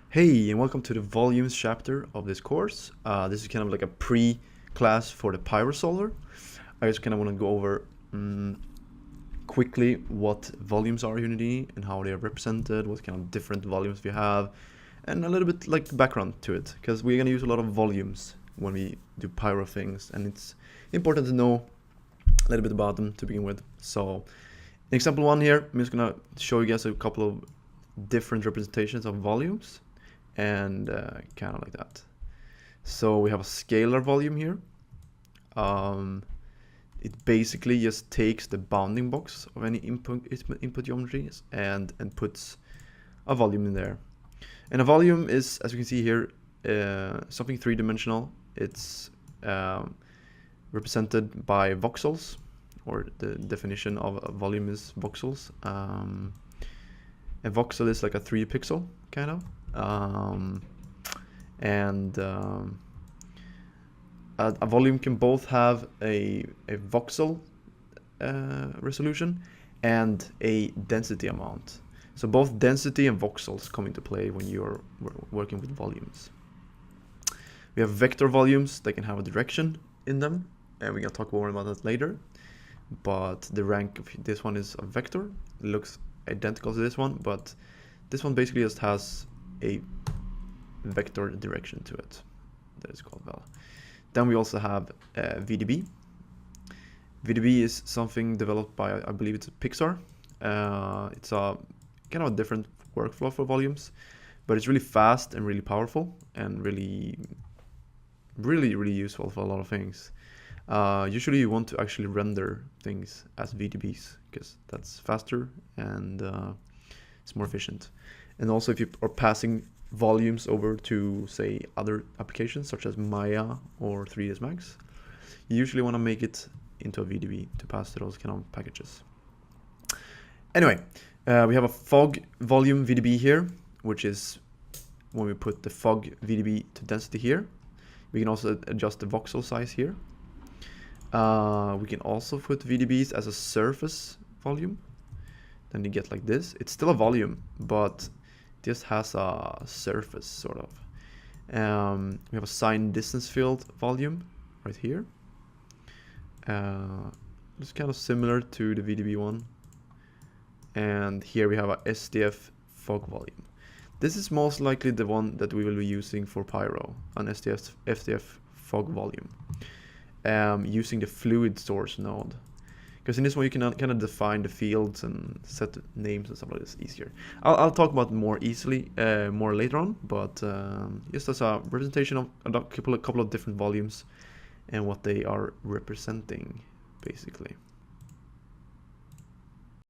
Hey, and welcome to the volumes chapter of this course. This is kind of like a pre-class for the Pyro Solver. I just kind of want to go over quickly what volumes are in Unity and how they are represented, what kind of different volumes we have, and a little bit like background to it, because we're going to use a lot of volumes when we do Pyro things, and it's important to know a little bit about them to begin with. So, in example one here, I'm just going to show you guys a couple of different representations of volumes. And kind of like that. So we have a scalar volume here. It basically just takes the bounding box of any input geometries and puts a volume in there. And a volume is, as you can see here, something three-dimensional. It's represented by voxels, or the definition of a volume is voxels. A voxel is like a 3D pixel, kind of. A volume can both have a voxel resolution and a density amount. So both density and voxels come into play when you're working with volumes. We have vector volumes that can have a direction in them, and we can talk more about that later. But the rank of this one is a vector. It looks identical to this one, but this one basically just has a vector direction to it. That is called val. Then we also have VDB. VDB is something developed by, I believe it's Pixar. It's a kind of a different workflow for volumes, but it's really fast and really powerful and really useful for a lot of things. Usually you want to actually render things as VDBs because that's faster and it's more efficient. And also if you are passing volumes over to, say, other applications such as Maya or 3ds Max, you usually want to make it into a VDB to pass to those kind of packages. Anyway, we have a fog volume VDB here, which is when we put the fog VDB to density here. We can also adjust the voxel size here. We can also put VDBs as a surface volume. Then you get like this. It's still a volume, but this has a surface sort of. We have a sign distance field volume right here. It's kind of similar to the VDB one. And here we have a SDF fog volume. This is most likely the one that we will be using for Pyro, an SDF fog volume, using the fluid source node. Because in this one you can kind of define the fields and set names and stuff like this easier. I'll talk about more easily more later on, but just as a representation of a couple of different volumes and what they are representing, basically.